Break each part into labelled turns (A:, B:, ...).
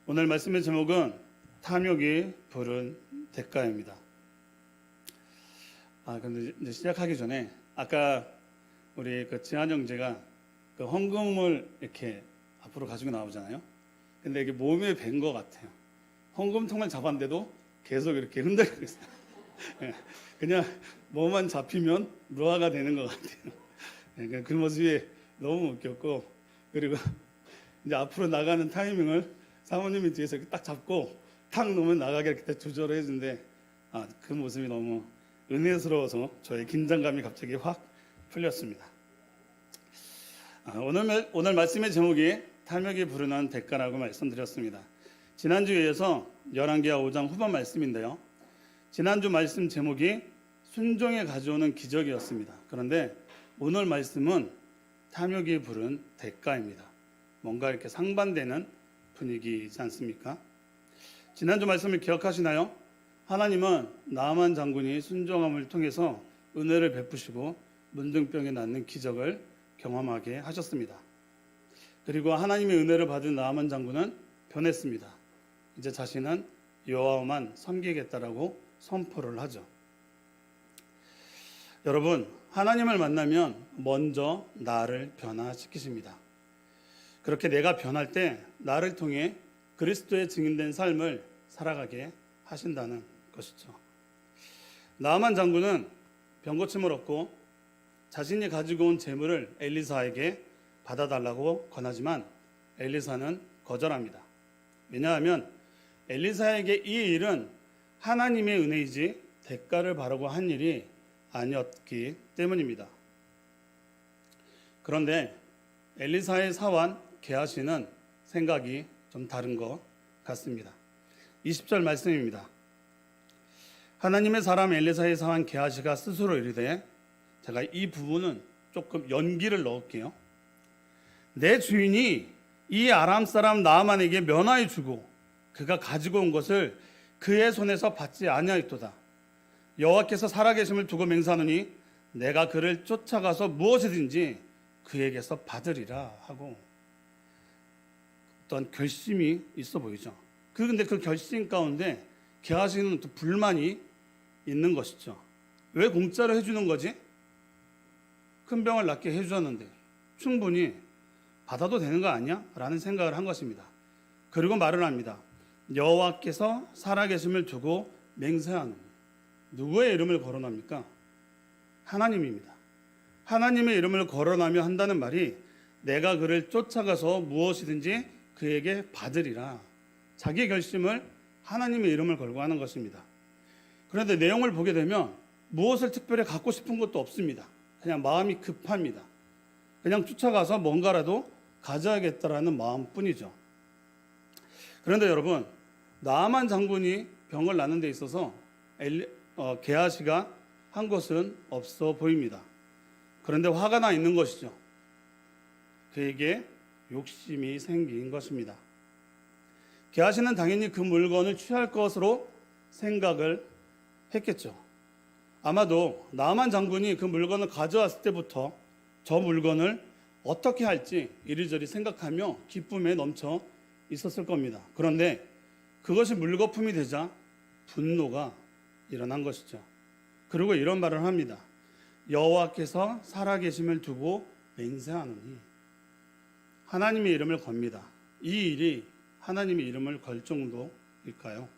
A: 오늘 말씀의 제목은 탐욕이 부른 대가입니다. 근데 이제 시작하기 전에 아까 우리 지한 형제가 헌금을 이렇게 앞으로 가지고 나오잖아요. 근데 이게 몸에 밴 것 같아요. 헌금통을 잡았는데도 계속 이렇게 흔들리고 있어요. 그냥 뭐만 잡히면 노화가 되는 것 같아요. 그 모습이 너무 웃겼고, 그리고 이제 앞으로 나가는 타이밍을 사모님이 뒤에서 이렇게 딱 잡고 탁 놓으면 나가게 이렇게 조절을 해주는데, 그 모습이 너무 은혜스러워서 저의 긴장감이 갑자기 확 풀렸습니다. 오늘 말씀의 제목이 탐욕이 부르는 대가라고 말씀드렸습니다. 지난주에 이어서 열왕기하 5장 후반 말씀인데요. 지난주 말씀 제목이 순종에 가져오는 기적이었습니다. 그런데 오늘 말씀은 탐욕이 부른 대가입니다. 뭔가 이렇게 상반되는 분위기이지 않습니까? 지난주 말씀을 기억하시나요? 하나님은 나아만 장군이 순종함을 통해서 은혜를 베푸시고 문둥병에 낫는 기적을 경험하게 하셨습니다. 그리고 하나님의 은혜를 받은 나아만 장군은 변했습니다. 이제 자신은 여호와만 섬기겠다라고 선포를 하죠. 여러분, 하나님을 만나면 먼저 나를 변화시키십니다. 그렇게 내가 변할 때 나를 통해 그리스도의 증인된 삶을 살아가게 하신다는 것이죠. 나아만 장군은 병고침을 얻고 자신이 가지고 온 재물을 엘리사에게 받아달라고 권하지만 엘리사는 거절합니다. 왜냐하면 엘리사에게 이 일은 하나님의 은혜이지 대가를 바라고 한 일이 아니었기 때문입니다. 그런데 엘리사의 사환 게하시는 생각이 좀 다른 것 같습니다. 20절 말씀입니다. 하나님의 사람 엘리사의 사환 게하시가 스스로 이르되, 제가 이 부분은 조금 연기를 넣을게요. 내 주인이 이 아람 사람 나아만에게 면하여 주고 그가 가지고 온 것을 그의 손에서 받지 아니하였도다. 여호와께서 살아계심을 두고 맹세하노니 내가 그를 쫓아가서 무엇이든지 그에게서 받으리라 하고, 어떤 결심이 있어 보이죠. 근데 그 결심 가운데 게하시는 또 불만이 있는 것이죠. 왜 공짜로 해주는 거지? 큰 병을 낫게 해주었는데 충분히 받아도 되는 거 아니야? 라는 생각을 한 것입니다. 그리고 말을 합니다. 여호와께서 살아계심을 두고 맹세하노니, 누구의 이름을 거론합니까? 하나님입니다. 하나님의 이름을 거론하며 한다는 말이 내가 그를 쫓아가서 무엇이든지 그에게 받으리라. 자기 결심을 하나님의 이름을 걸고 하는 것입니다. 그런데 내용을 보게 되면 무엇을 특별히 갖고 싶은 것도 없습니다. 그냥 마음이 급합니다. 그냥 쫓아가서 뭔가라도 가져야겠다라는 마음뿐이죠. 그런데 여러분, 나아만 장군이 병을 낫는 데 있어서 게하시가 한 것은 없어 보입니다. 그런데 화가 나 있는 것이죠. 그에게 욕심이 생긴 것입니다. 게하시는 당연히 그 물건을 취할 것으로 생각을 했겠죠. 아마도 나아만 장군이 그 물건을 가져왔을 때부터 저 물건을 어떻게 할지 이리저리 생각하며 기쁨에 넘쳐 있었을 겁니다. 그런데 그것이 물거품이 되자 분노가 일어난 것이죠. 그리고 이런 말을 합니다. 여호와께서 살아계심을 두고 맹세하노니, 하나님의 이름을 겁니다. 이 일이 하나님의 이름을 걸 정도일까요?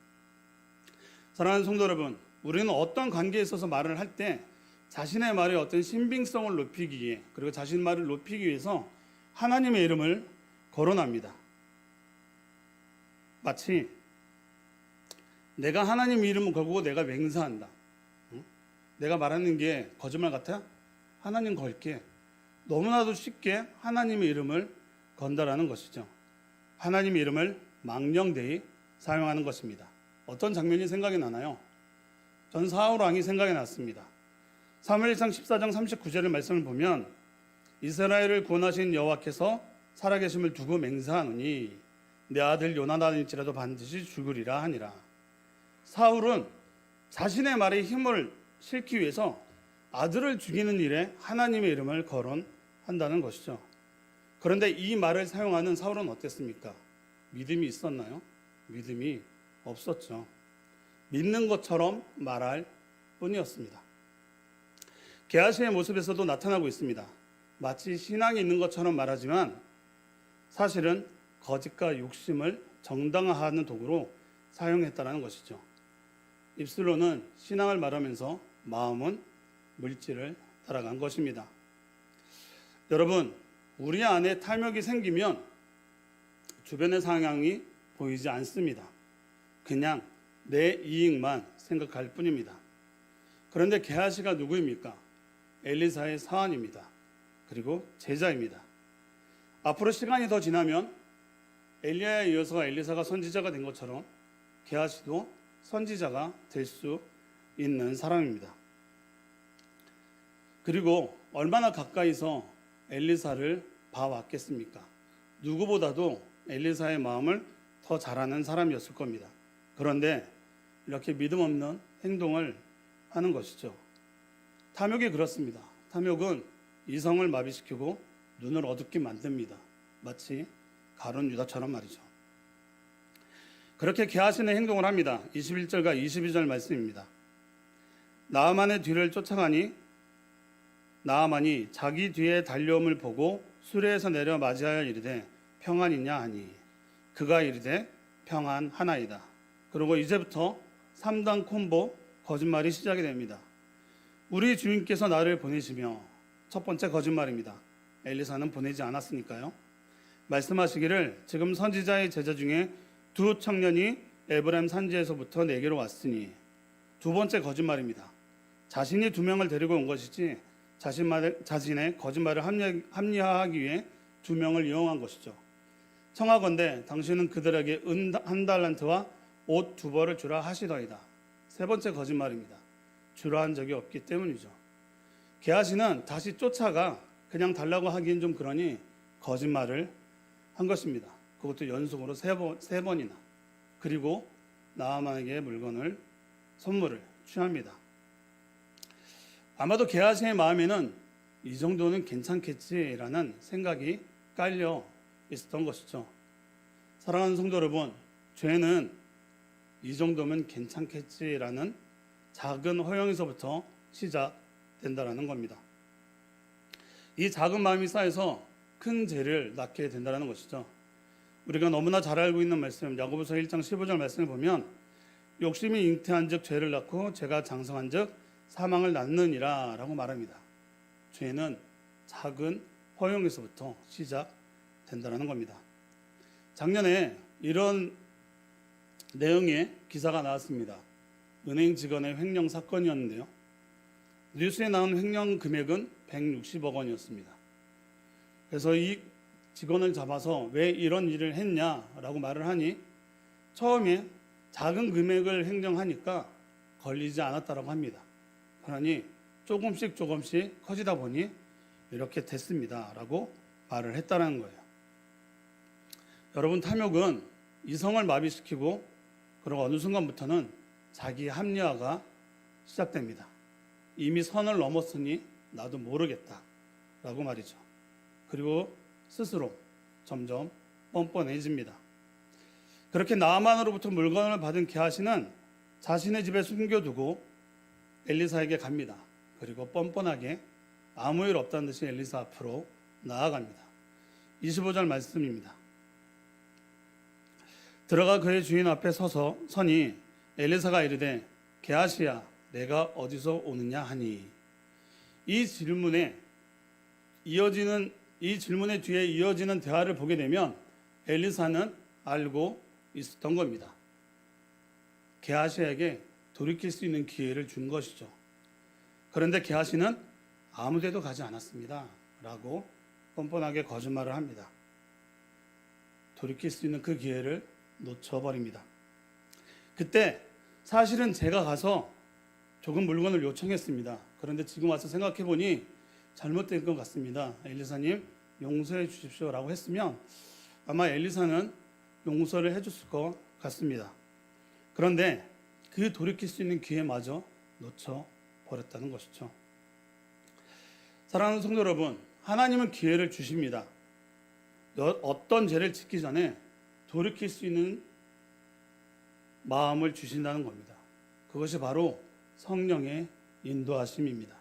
A: 사랑하는 성도 여러분, 우리는 어떤 관계에 있어서 말을 할 때 자신의 말의 어떤 신빙성을 높이기 위해, 그리고 자신의 말을 높이기 위해서 하나님의 이름을 거론합니다. 마치 내가 하나님의 이름을 걸고 내가 맹세한다. 내가 말하는 게 거짓말 같아? 하나님 걸게. 너무나도 쉽게 하나님의 이름을 건다라는 것이죠. 하나님의 이름을 망령되이 사용하는 것입니다. 어떤 장면이 생각이 나나요? 전 사울 왕이 생각이 났습니다. 사무엘상 14장 39절의 말씀을 보면, 이스라엘을 구원하신 여호와께서 살아계심을 두고 맹세하노니 내 아들 요나단일지라도 반드시 죽으리라 하니라. 사울은 자신의 말에 힘을 실기 위해서 아들을 죽이는 일에 하나님의 이름을 거론한다는 것이죠. 그런데 이 말을 사용하는 사울은 어땠습니까? 믿음이 있었나요? 믿음이 없었죠. 믿는 것처럼 말할 뿐이었습니다. 게하시의 모습에서도 나타나고 있습니다. 마치 신앙이 있는 것처럼 말하지만 사실은 거짓과 욕심을 정당화하는 도구로 사용했다는 것이죠. 입술로는 신앙을 말하면서 마음은 물질을 따라간 것입니다. 여러분, 우리 안에 탐욕이 생기면 주변의 상황이 보이지 않습니다. 그냥 내 이익만 생각할 뿐입니다. 그런데 게하시가 누구입니까? 엘리사의 사환입니다. 그리고 제자입니다. 앞으로 시간이 더 지나면 엘리야에 이어서 엘리사가 선지자가 된 것처럼 게하시도 선지자가 될 수 있는 사람입니다. 그리고 얼마나 가까이서 엘리사를 봐왔겠습니까? 누구보다도 엘리사의 마음을 더 잘 아는 사람이었을 겁니다. 그런데 이렇게 믿음 없는 행동을 하는 것이죠. 탐욕이 그렇습니다. 탐욕은 이성을 마비시키고 눈을 어둡게 만듭니다. 마치 가룟 유다처럼 말이죠. 그렇게 게하시는 행동을 합니다. 21절과 22절 말씀입니다. 나아만의 뒤를 쫓아가니 나아만이 자기 뒤에 달려옴을 보고 수레에서 내려 맞이하여 이르되 평안이냐 하니 그가 이르되 평안하나이다. 그리고 이제부터 3단 콤보 거짓말이 시작이 됩니다. 우리 주인께서 나를 보내시며, 첫 번째 거짓말입니다. 엘리사는 보내지 않았으니까요. 말씀하시기를 지금 선지자의 제자 중에 두 청년이 에브라임 산지에서부터 내게로 왔으니. 두 번째 거짓말입니다. 자신이 두 명을 데리고 온 것이지 자신의 거짓말을 합리화하기 위해 두 명을 이용한 것이죠. 청하건대 당신은 그들에게 은 한 달란트와 옷 두 벌을 주라 하시더이다. 세 번째 거짓말입니다. 주라 한 적이 없기 때문이죠. 게하시는 다시 쫓아가 그냥 달라고 하기엔 좀 그러니 거짓말을 한 것입니다. 그것도 연속으로 세 번이나. 그리고 나아만에게 선물을 취합니다. 아마도 게하시의 마음에는 이 정도는 괜찮겠지라는 생각이 깔려 있었던 것이죠. 사랑하는 성도 여러분, 죄는 이 정도면 괜찮겠지라는 작은 허영에서부터 시작된다는 겁니다. 이 작은 마음이 쌓여서 큰 죄를 낳게 된다는 것이죠. 우리가 너무나 잘 알고 있는 말씀, 야고보서 1장 15절 말씀을 보면 욕심이 잉태한 즉 죄를 낳고 죄가 장성한 즉 사망을 낳느니라 라고 말합니다. 죄는 작은 허용에서부터 시작된다는 겁니다. 작년에 이런 내용의 기사가 나왔습니다. 은행 직원의 횡령 사건이었는데요. 뉴스에 나온 횡령 금액은 160억 원이었습니다. 그래서 이 직원을 잡아서 왜 이런 일을 했냐라고 말을 하니 처음에 작은 금액을 횡령하니까 걸리지 않았다고 합니다. 그러니 조금씩 커지다 보니 이렇게 됐습니다 라고 말을 했다는 거예요. 여러분, 탐욕은 이성을 마비시키고 그리고 어느 순간부터는 자기 합리화가 시작됩니다. 이미 선을 넘었으니 나도 모르겠다 라고 말이죠. 그리고 스스로 점점 뻔뻔해집니다. 그렇게 나아만으로부터 물건을 받은 게하시는 자신의 집에 숨겨두고 엘리사에게 갑니다. 그리고 뻔뻔하게 아무 일 없다는 듯이 엘리사 앞으로 나아갑니다. 25절 말씀입니다. 들어가 그의 주인 앞에 서니 엘리사가 이르되 게하시야 내가 어디서 오느냐 하니. 이 질문의 뒤에 이어지는 대화를 보게 되면 엘리사는 알고 있었던 겁니다. 게하시에게 돌이킬 수 있는 기회를 준 것이죠. 그런데 게하시는 아무 데도 가지 않았습니다 라고 뻔뻔하게 거짓말을 합니다. 돌이킬 수 있는 그 기회를 놓쳐버립니다. 그때 사실은 제가 가서 조금 물건을 요청했습니다. 그런데 지금 와서 생각해보니 잘못된 것 같습니다. 엘리사님 용서해 주십시오 라고 했으면 아마 엘리사는 용서를 해줬을 것 같습니다. 그런데 그 돌이킬 수 있는 기회마저 놓쳐버렸다는 것이죠. 사랑하는 성도 여러분, 하나님은 기회를 주십니다. 어떤 죄를 짓기 전에 돌이킬 수 있는 마음을 주신다는 겁니다. 그것이 바로 성령의 인도하심입니다.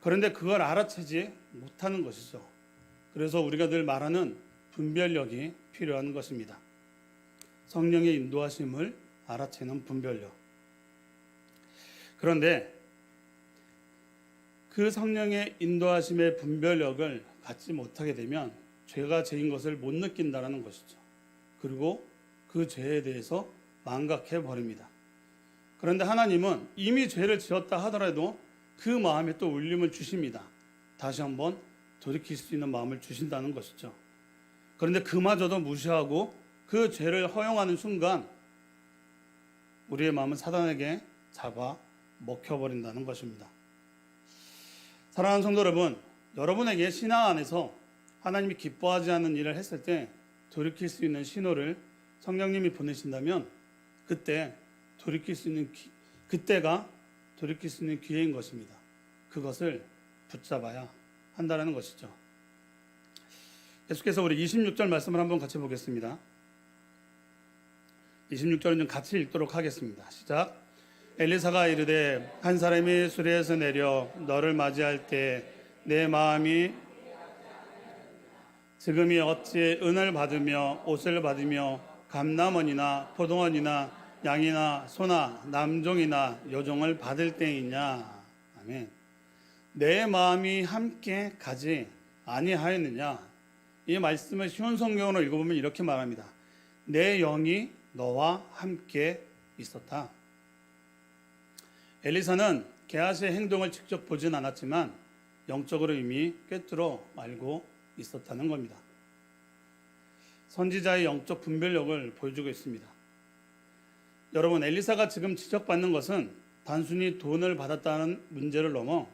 A: 그런데 그걸 알아채지 못하는 것이죠. 그래서 우리가 늘 말하는 분별력이 필요한 것입니다. 성령의 인도하심을 알아채는 분별력. 그런데 그 성령의 인도하심의 분별력을 갖지 못하게 되면 죄가 죄인 것을 못 느낀다는 것이죠. 그리고 그 죄에 대해서 망각해 버립니다. 그런데 하나님은 이미 죄를 지었다 하더라도 그 마음에 또 울림을 주십니다. 다시 한번 돌이킬 수 있는 마음을 주신다는 것이죠. 그런데 그마저도 무시하고 그 죄를 허용하는 순간 우리의 마음은 사단에게 잡아 먹혀버린다는 것입니다. 사랑하는 성도 여러분, 여러분에게 신앙 안에서 하나님이 기뻐하지 않는 일을 했을 때 돌이킬 수 있는 신호를 성령님이 보내신다면 그때 그때가 돌이킬 수 있는 기회인 것입니다. 그것을 붙잡아야 한다는 것이죠. 계속해서 우리 26절 말씀을 한번 같이 보겠습니다. 26절은 좀 같이 읽도록 하겠습니다. 시작. 엘리사가 이르되 한 사람이 수레에서 내려 너를 맞이할 때 내 마음이 지금이 어찌 은을 받으며 옷을 받으며 감남원이나 포도원이나 양이나 소나 남종이나 여종을 받을 때이냐. 아멘. 내 마음이 함께 가지 아니하였느냐. 이 말씀을 쉬운 성경으로 읽어보면 이렇게 말합니다. 내 영이 너와 함께 있었다. 엘리사는 게하시의 행동을 직접 보진 않았지만 영적으로 이미 꿰뚫어 알고 있었다는 겁니다. 선지자의 영적 분별력을 보여주고 있습니다. 여러분, 엘리사가 지금 지적받는 것은 단순히 돈을 받았다는 문제를 넘어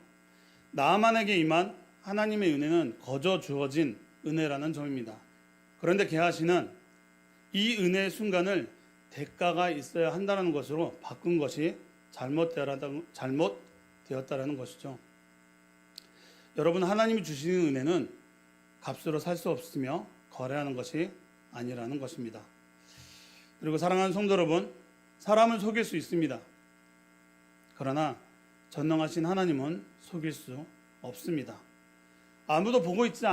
A: 나아만에게 임한 하나님의 은혜는 거저 주어진 은혜라는 점입니다. 그런데 게하시는 이 은혜의 순간을 대가가 있어야 한다는 것으로 바꾼 것이 잘못되었다는 것이죠. 여러분, 하나님이 주시는 은혜는 값으로 살 수 없으며 거래하는 것이 아니라는 것입니다. 그리고 사랑하는 성도 여러분, 사람은 속일 수 있습니다. 그러나 전능하신 하나님은 속일 수 없습니다. 아무도 보고 있지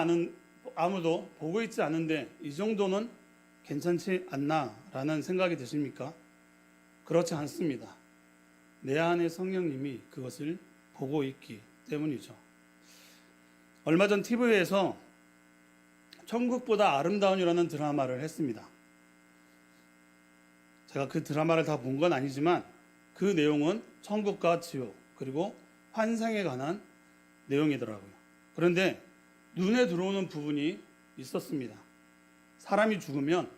A: 않은데 이 정도는 괜찮지 않나라는 생각이 드십니까? 그렇지 않습니다. 내 안에 성령님이 그것을 보고 있기 때문이죠. 얼마 전 TV에서 천국보다 아름다운이라는 드라마를 했습니다. 제가 그 드라마를 다 본 건 아니지만 그 내용은 천국과 지옥 그리고 환상에 관한 내용이더라고요. 그런데 눈에 들어오는 부분이 있었습니다. 사람이 죽으면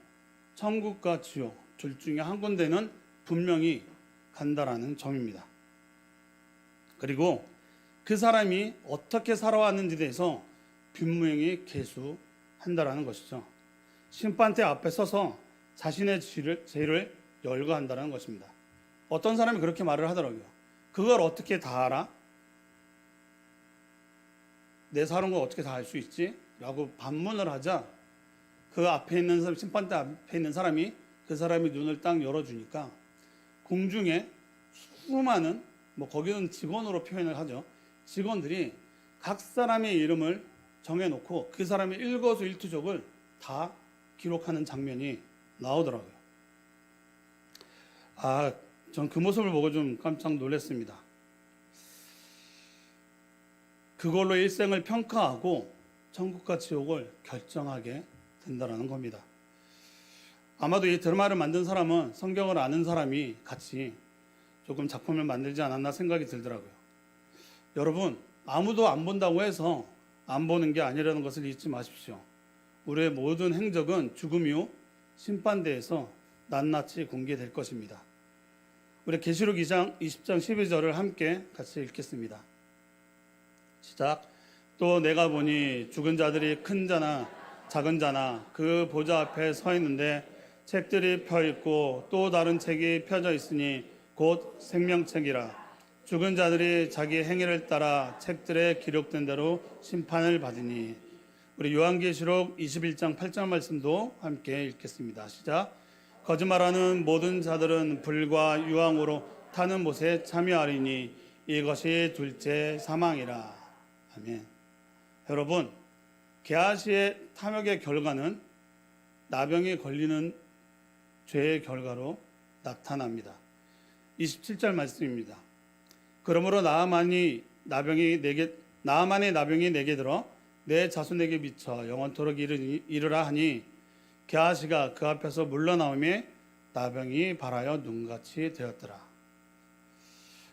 A: 천국과 지옥 둘 중에 한 군데는 분명히 간다라는 점입니다. 그리고 그 사람이 어떻게 살아왔는지에 대해서 빈무행이 계수한다라는 것이죠. 심판대 앞에 서서 자신의 죄를 열거한다는 것입니다. 어떤 사람이 그렇게 말을 하더라고요. 그걸 어떻게 다 알아? 내 사는 걸 어떻게 다 알 수 있지? 라고 반문을 하자 그 앞에 있는 사람, 심판대 앞에 있는 사람이 그 사람이 눈을 딱 열어주니까 공중에 수많은 거기는 직원으로 표현을 하죠. 직원들이 각 사람의 이름을 정해놓고 그 사람의 일거수일투족을 다 기록하는 장면이 나오더라고요. 전 그 모습을 보고 좀 깜짝 놀랐습니다. 그걸로 일생을 평가하고 천국과 지옥을 결정하게 된다는 겁니다. 아마도 이 드라마를 만든 사람은 성경을 아는 사람이 같이 조금 작품을 만들지 않았나 생각이 들더라고요. 여러분, 아무도 안 본다고 해서 안 보는 게 아니라는 것을 잊지 마십시오. 우리의 모든 행적은 죽음 이후 심판대에서 낱낱이 공개될 것입니다. 우리 계시록 2장 20장 12절을 함께 같이 읽겠습니다. 시작. 또 내가 보니 죽은 자들이 큰 자나 작은 자나 그 보좌 앞에 서 있는데 책들이 펴 있고 또 다른 책이 펴져 있으니 곧 생명책이라. 죽은 자들이 자기 행위를 따라 책들에 기록된 대로 심판을 받으니. 우리 요한계시록 21장 8절 말씀도 함께 읽겠습니다. 시작. 거짓말하는 모든 자들은 불과 유황으로 타는 못에 참여하리니 이것이 둘째 사망이라. 아멘. 여러분, 게하시의 탐욕의 결과는 나병이 걸리는 죄의 결과로 나타납니다. 27절 말씀입니다. 그러므로 나아만의 나병이 내게 들어 내 자손에게 미쳐 영원토록 이르라 하니 게하시가 그 앞에서 물러나오매 나병이 발하여 눈같이 되었더라.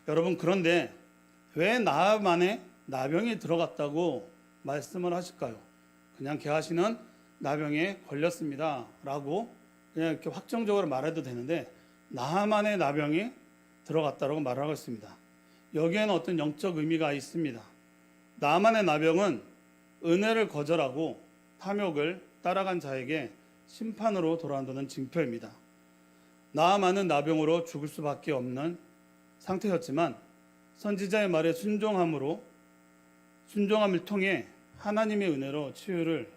A: 여러분, 그런데 왜 나만의 나병이 들어갔다고 말씀을 하실까요? 그냥 게하시는 나병에 걸렸습니다 라고 그냥 이렇게 확정적으로 말해도 되는데 나만의 나병이 들어갔다고 말하고 있습니다. 여기에는 어떤 영적 의미가 있습니다. 나만의 나병은 은혜를 거절하고 탐욕을 따라간 자에게 심판으로 돌아온다는 징표입니다. 나아만은 나병으로 죽을 수밖에 없는 상태였지만 선지자의 말에 순종함을 통해 하나님의 은혜로 치유를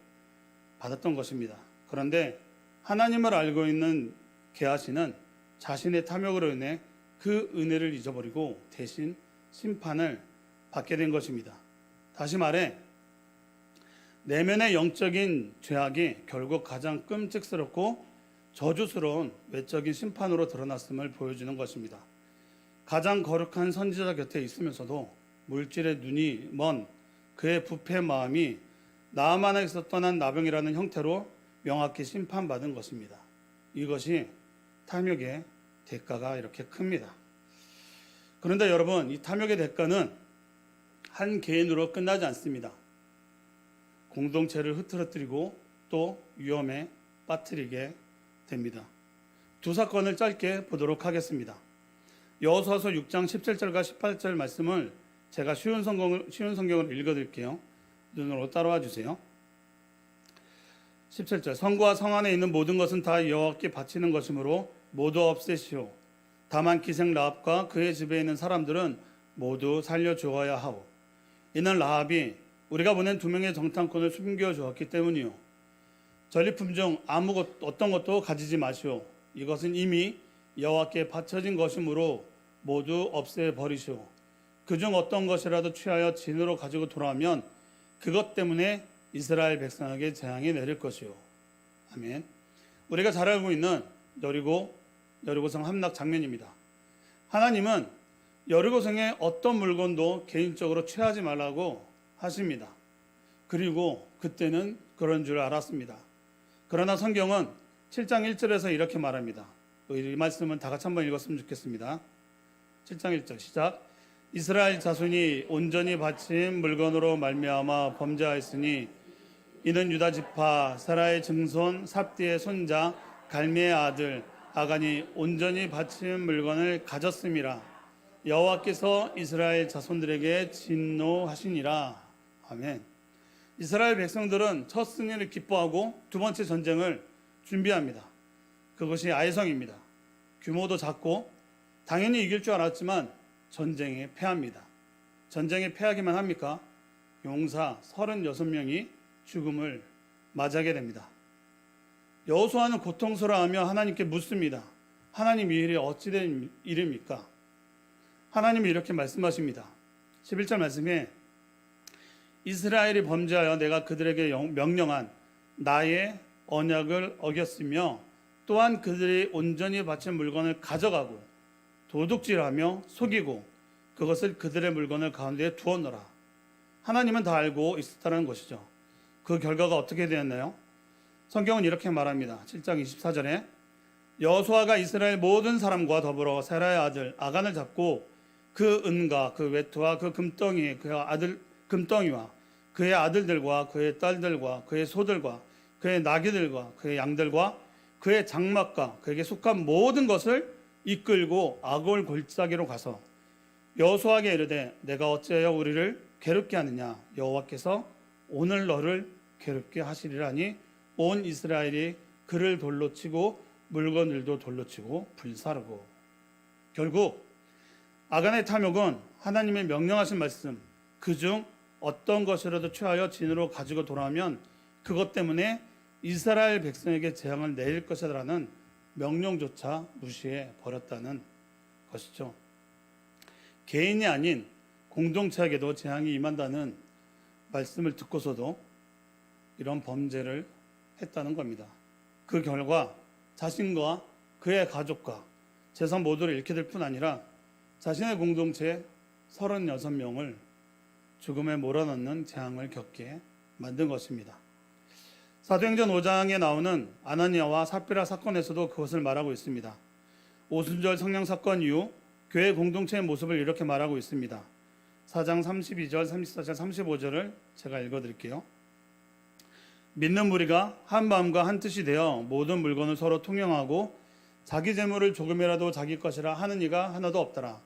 A: 받았던 것입니다. 그런데 하나님을 알고 있는 게하시는 자신의 탐욕으로 인해 그 은혜를 잊어버리고 대신 심판을 받게 된 것입니다. 다시 말해 내면의 영적인 죄악이 결국 가장 끔찍스럽고 저주스러운 외적인 심판으로 드러났음을 보여주는 것입니다. 가장 거룩한 선지자 곁에 있으면서도 물질의 눈이 먼 그의 부패 마음이 나아만에게서 떠난 나병이라는 형태로 명확히 심판받은 것입니다. 이것이 탐욕의 대가가 이렇게 큽니다. 그런데 여러분, 이 탐욕의 대가는 한 개인으로 끝나지 않습니다. 공동체를 흐트러뜨리고 또 위험에 빠뜨리게 됩니다. 두 사건을 짧게 보도록 하겠습니다. 여호수아서 6장 17절과 18절 말씀을 제가 쉬운 성경을 읽어드릴게요. 눈으로 따라와 주세요. 17절 성과 성 안에 있는 모든 것은 다 여호와께 바치는 것이므로 모두 없애시오. 다만 기생 라합과 그의 집에 있는 사람들은 모두 살려주어야 하오. 이는 라합이 우리가 보낸 2명의 정탐꾼을 숨겨주었기 때문이요. 전리품 중 어떤 것도 가지지 마시오. 이것은 이미 여호와께 바쳐진 것이므로 모두 없애버리시오. 그중 어떤 것이라도 취하여 진으로 가지고 돌아오면 그것 때문에 이스라엘 백성에게 재앙이 내릴 것이요. 아멘. 우리가 잘 알고 있는 여리고성 함락 장면입니다. 하나님은 여리고성의 어떤 물건도 개인적으로 취하지 말라고 하십니다. 그리고 그때는 그런 줄 알았습니다. 그러나 성경은 7장 1절에서 이렇게 말합니다. 이 말씀은 다 같이 한번 읽었으면 좋겠습니다. 7장 1절 시작. 이스라엘 자손이 온전히 바친 물건으로 말미암아 범죄하였으니 이는 유다 지파 세라의 증손 삽디의 손자 갈미의 아들 아간이 온전히 바친 물건을 가졌음이라. 여호와께서 이스라엘 자손들에게 진노하시니라. 아멘. 이스라엘 백성들은 첫 승리를 기뻐하고 두 번째 전쟁을 준비합니다. 그것이 아이성입니다. 규모도 작고 당연히 이길 줄 알았지만 전쟁에 패합니다. 전쟁에 패하기만 합니까? 용사 36명이 죽음을 맞이하게 됩니다. 여호수아는 고통스러워하며 하나님께 묻습니다. 하나님, 이 일이 어찌된 일입니까? 하나님이 이렇게 말씀하십니다. 11절 말씀에 이스라엘이 범죄하여 내가 그들에게 명령한 나의 언약을 어겼으며 또한 그들이 온전히 바친 물건을 가져가고 도둑질하며 속이고 그것을 그들의 물건을 가운데에 두었노라. 하나님은 다 알고 있었다는 것이죠. 그 결과가 어떻게 되었나요? 성경은 이렇게 말합니다. 7장 24절에 여호수아가 이스라엘 모든 사람과 더불어 세라의 아들 아간을 잡고 그 은과 그 외투와 그 금덩이와 그의 아들들과 그의 딸들과 그의 소들과 그의 나귀들과 그의 양들과 그의 장막과 그에게 속한 모든 것을 이끌고 아골 골짜기로 가서 여호수아에게 이르되 내가 어찌하여 우리를 괴롭게 하느냐. 여호와께서 오늘 너를 괴롭게 하시리라니 온 이스라엘이 그를 돌로 치고 물건들도 돌로 치고 불사르고. 결국 아간의 탐욕은 하나님의 명령하신 말씀 그중 어떤 것이라도 취하여 진으로 가지고 돌아오면 그것 때문에 이스라엘 백성에게 재앙을 내릴 것이라는 명령조차 무시해 버렸다는 것이죠. 개인이 아닌 공동체에게도 재앙이 임한다는 말씀을 듣고서도 이런 범죄를 했다는 겁니다. 그 결과 자신과 그의 가족과 재산 모두를 잃게 될 뿐 아니라 자신의 공동체 36명을 죽음에 몰아넣는 재앙을 겪게 만든 것입니다. 사도행전 5장에 나오는 아나니아와 삽비라 사건에서도 그것을 말하고 있습니다. 오순절 성령 사건 이후 교회 공동체의 모습을 이렇게 말하고 있습니다. 4장 32절, 34절, 35절을 제가 읽어드릴게요. 믿는 무리가 한 마음과 한 뜻이 되어 모든 물건을 서로 통용하고 자기 재물을 조금이라도 자기 것이라 하는 이가 하나도 없더라.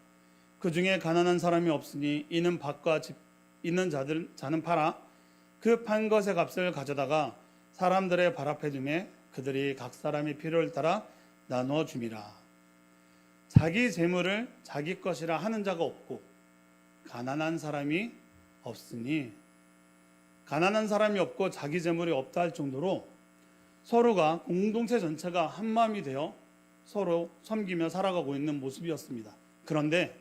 A: 그 중에 가난한 사람이 없으니 이는 밭과 집 있는 자는 팔아 그 판 것의 값을 가져다가 사람들의 발 앞에 두매 그들이 각 사람이 필요를 따라 나누어 줌이라. 자기 재물을 자기 것이라 하는 자가 없고 가난한 사람이 없으니, 가난한 사람이 없고 자기 재물이 없다 할 정도로 서로가 공동체 전체가 한 마음이 되어 서로 섬기며 살아가고 있는 모습이었습니다. 그런데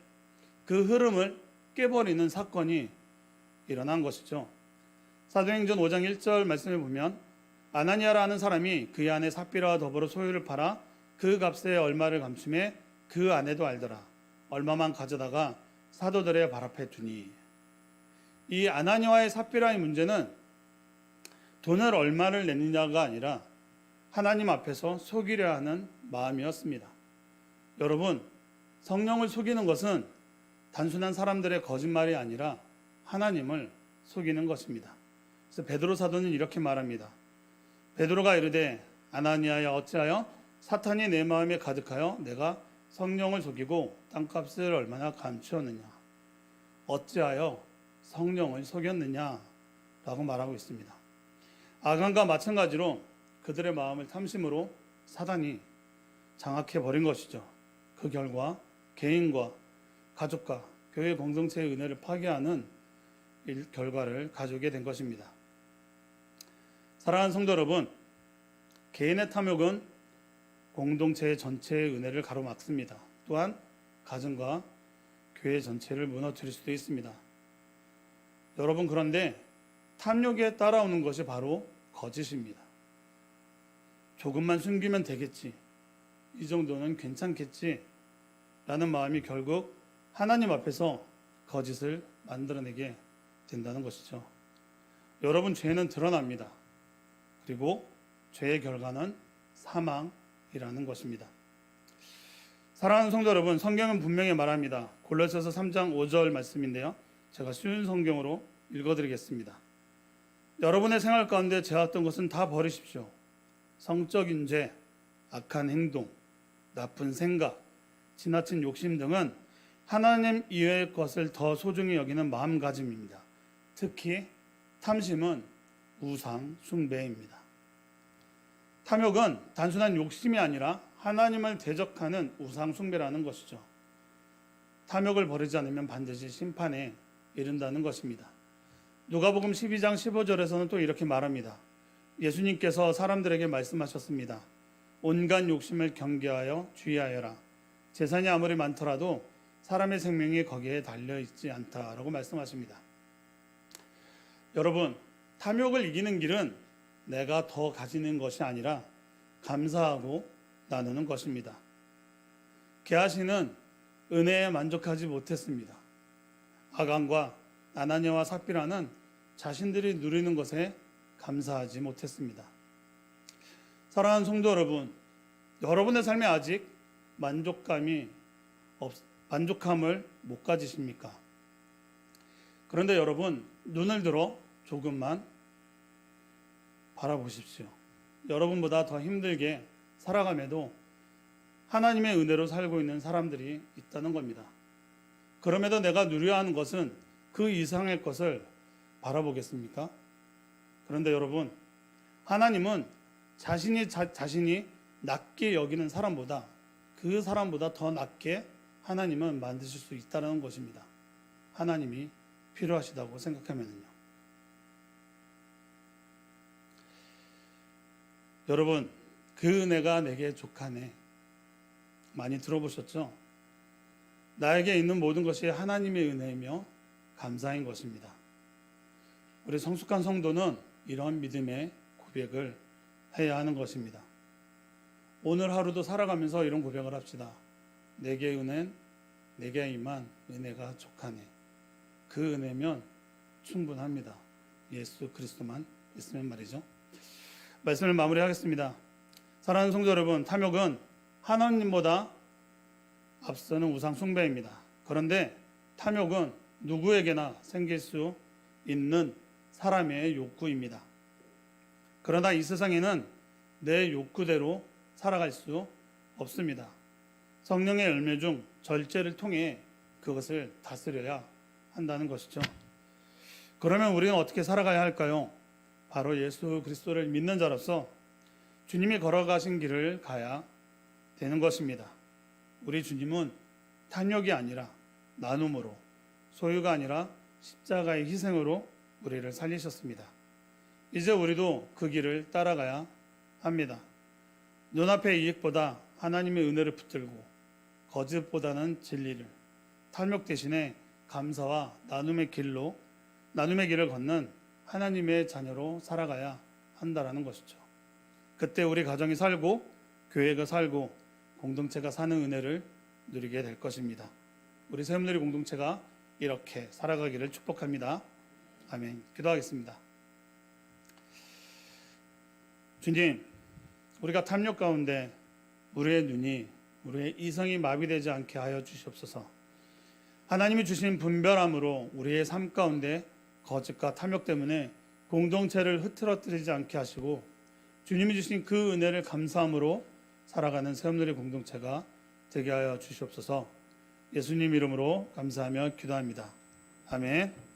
A: 그 흐름을 깨버리는 사건이 일어난 것이죠. 사도행전 5장 1절 말씀을 보면 아나니아라는 사람이 그의 아내 삽비라와 더불어 소유를 팔아 그 값에 얼마를 감춤해 그 아내도 알더라. 얼마만 가져다가 사도들의 발 앞에 두니. 이 아나니아와의 삽비라의 문제는 돈을 얼마를 내느냐가 아니라 하나님 앞에서 속이려 하는 마음이었습니다. 여러분, 성령을 속이는 것은 단순한 사람들의 거짓말이 아니라 하나님을 속이는 것입니다. 그래서 베드로 사도는 이렇게 말합니다. 베드로가 이르되 아나니아야 어찌하여 사탄이 내 마음에 가득하여 내가 성령을 속이고 땅값을 얼마나 감추었느냐. 어찌하여 성령을 속였느냐 라고 말하고 있습니다. 아간과 마찬가지로 그들의 마음을 탐심으로 사단이 장악해 버린 것이죠. 그 결과 개인과 가족과 교회 공동체의 은혜를 파괴하는 결과를 가져오게 된 것입니다. 사랑하는 성도 여러분, 개인의 탐욕은 공동체 전체의 은혜를 가로막습니다. 또한 가정과 교회 전체를 무너뜨릴 수도 있습니다. 여러분, 그런데 탐욕에 따라오는 것이 바로 거짓입니다. 조금만 숨기면 되겠지, 이 정도는 괜찮겠지 라는 마음이 결국 하나님 앞에서 거짓을 만들어내게 된다는 것이죠. 여러분, 죄는 드러납니다. 그리고 죄의 결과는 사망이라는 것입니다. 사랑하는 성도 여러분, 성경은 분명히 말합니다. 골로새서 3장 5절 말씀인데요, 제가 쉬운 성경으로 읽어드리겠습니다. 여러분의 생활 가운데 죄악된 것은 다 버리십시오. 성적인 죄, 악한 행동, 나쁜 생각, 지나친 욕심 등은 하나님 이외의 것을 더 소중히 여기는 마음가짐입니다. 특히 탐심은 우상 숭배입니다. 탐욕은 단순한 욕심이 아니라 하나님을 대적하는 우상 숭배라는 것이죠. 탐욕을 버리지 않으면 반드시 심판에 이른다는 것입니다. 누가복음 12장 15절에서는 또 이렇게 말합니다. 예수님께서 사람들에게 말씀하셨습니다. 온갖 욕심을 경계하여 주의하여라. 재산이 아무리 많더라도 사람의 생명이 거기에 달려있지 않다라고 말씀하십니다. 여러분, 탐욕을 이기는 길은 내가 더 가지는 것이 아니라 감사하고 나누는 것입니다. 게하시는 은혜에 만족하지 못했습니다. 아간과 아나니아와 삽비라는 자신들이 누리는 것에 감사하지 못했습니다. 사랑하는 성도 여러분, 여러분의 삶에 아직 만족함을 못 가지십니까? 그런데 여러분, 눈을 들어 조금만 바라보십시오. 여러분보다 더 힘들게 살아감에도 하나님의 은혜로 살고 있는 사람들이 있다는 겁니다. 그럼에도 내가 누려야 하는 것은 그 이상의 것을 바라보겠습니까? 그런데 여러분, 하나님은 자신이 낮게 여기는 사람보다 그 사람보다 더 낮게 하나님은 만드실 수 있다는 것입니다. 하나님이 필요하시다고 생각하면요. 여러분, 그 은혜가 내게 족하네, 많이 들어보셨죠? 나에게 있는 모든 것이 하나님의 은혜이며 감사인 것입니다. 우리 성숙한 성도는 이러한 믿음의 고백을 해야 하는 것입니다. 오늘 하루도 살아가면서 이런 고백을 합시다. 내게 은혜는 내게 임한 은혜가 족하네. 그 은혜면 충분합니다. 예수 그리스도만 있으면 말이죠. 말씀을 마무리하겠습니다. 사랑하는 성도 여러분, 탐욕은 하나님보다 앞서는 우상 숭배입니다. 그런데 탐욕은 누구에게나 생길 수 있는 사람의 욕구입니다. 그러나 이 세상에는 내 욕구대로 살아갈 수 없습니다. 성령의 열매 중 절제를 통해 그것을 다스려야 한다는 것이죠. 그러면 우리는 어떻게 살아가야 할까요? 바로 예수 그리스도를 믿는 자로서 주님이 걸어가신 길을 가야 되는 것입니다. 우리 주님은 탐욕이 아니라 나눔으로, 소유가 아니라 십자가의 희생으로 우리를 살리셨습니다. 이제 우리도 그 길을 따라가야 합니다. 눈앞의 이익보다 하나님의 은혜를 붙들고 거짓보다는 진리를, 탐욕 대신에 감사와 나눔의 길을 걷는 하나님의 자녀로 살아가야 한다라는 것이죠. 그때 우리 가정이 살고 교회가 살고 공동체가 사는 은혜를 누리게 될 것입니다. 우리 새움누리 공동체가 이렇게 살아가기를 축복합니다. 아멘. 기도하겠습니다. 주님, 우리가 탐욕 가운데 우리의 눈이, 우리의 이성이 마비되지 않게 하여 주시옵소서. 하나님이 주신 분별함으로 우리의 삶 가운데 거짓과 탐욕 때문에 공동체를 흐트러뜨리지 않게 하시고 주님이 주신 그 은혜를 감사함으로 살아가는 새움누리 공동체가 되게 하여 주시옵소서. 예수님 이름으로 감사하며 기도합니다. 아멘.